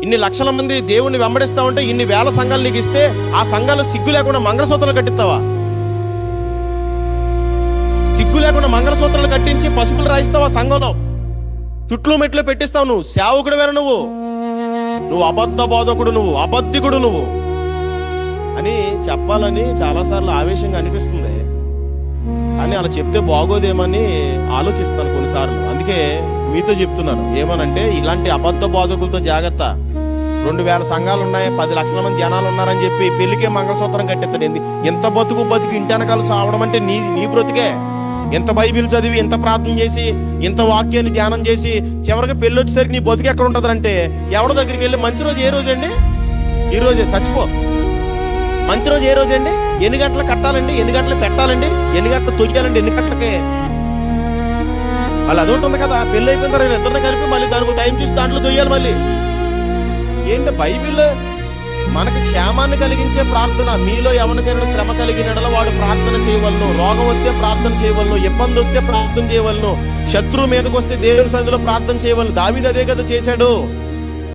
ఇన్ని లక్షల మంది దేవుణ్ణి వెంబడిస్తా ఉంటే ఇన్ని వేల సంఘాలు నీకు ఇస్తే ఆ సంఘాలు సిగ్గు లేకుండా మంగళసూత్రాలు కట్టిస్తావా? సిగ్గు లేకుండా మంగళసూత్రాలు కట్టించి పసుపులు రాయిస్తావా? సంఘంలో చుట్లు మెట్లు పెట్టిస్తావు. నువ్వు సేవకుడు వేరే, నువ్వు అబద్ధ బోధకుడు, నువ్వు అబద్ధికుడు నువ్వు అని చెప్పాలని చాలాసార్లు ఆవేశంగా అనిపిస్తుంది. కానీ అలా చెప్తే బాగోదేమని ఆలోచిస్తాను కొన్నిసార్లు. అందుకే మీతో చెప్తున్నాను ఏమనంటే, ఇలాంటి అబద్ధ బోధకులతో జాగ్రత్త. 2000 సంఘాలు ఉన్నాయి, 10 లక్షల మంది జనాలు ఉన్నారని చెప్పి పెళ్లికే మంగళసూత్రం కట్టేస్తాడు. ఎంత బతుకు ఇంటి వెనకాల చావడం అంటే నీ బ్రతికే. ఎంత బైబిల్ చదివి, ఎంత ప్రార్థన చేసి, ఇంత వాక్యాన్ని ధ్యానం చేసి చివరికి పెళ్ళి వచ్చేసరికి నీ బతుకు ఎక్కడ ఉంటుంది అంటే, ఎవరి దగ్గరికి వెళ్ళి మంచి రోజు ఏ రోజు అండి? ఈ రోజే, చచ్చిపో. మంచి రోజు ఏ రోజు అండి? ఎన్ని గంటలు కట్టాలండి? ఎన్ని గంటలు పెట్టాలండి? ఎన్ని గంటలు తొయ్యాలండి? ఎన్ని గంటలకే? మళ్ళీ అదొకటి ఉంది కదా, పెళ్ళి అయిపోయిన తర్వాత ఇద్దరిని కలిపి మళ్ళీ దానికి టైం చూసి దాంట్లో తొయ్యాలి. మళ్ళీ ఏంటి బైబిల్ మనకు క్షేమాన్ని కలిగించే ప్రార్థన. మీలో ఎవరికైనా శ్రమ కలిగినడల వాడు ప్రార్థన చేయవలను, రోగం వస్తే ప్రార్థన చేయవలను, ఇబ్బంది వస్తే ప్రార్థన చేయవలను, శత్రువు మీదకి వస్తే దేవుని సన్నిధిలో ప్రార్థన చేయవలను. దావీదు అదే కదా చేశాడు.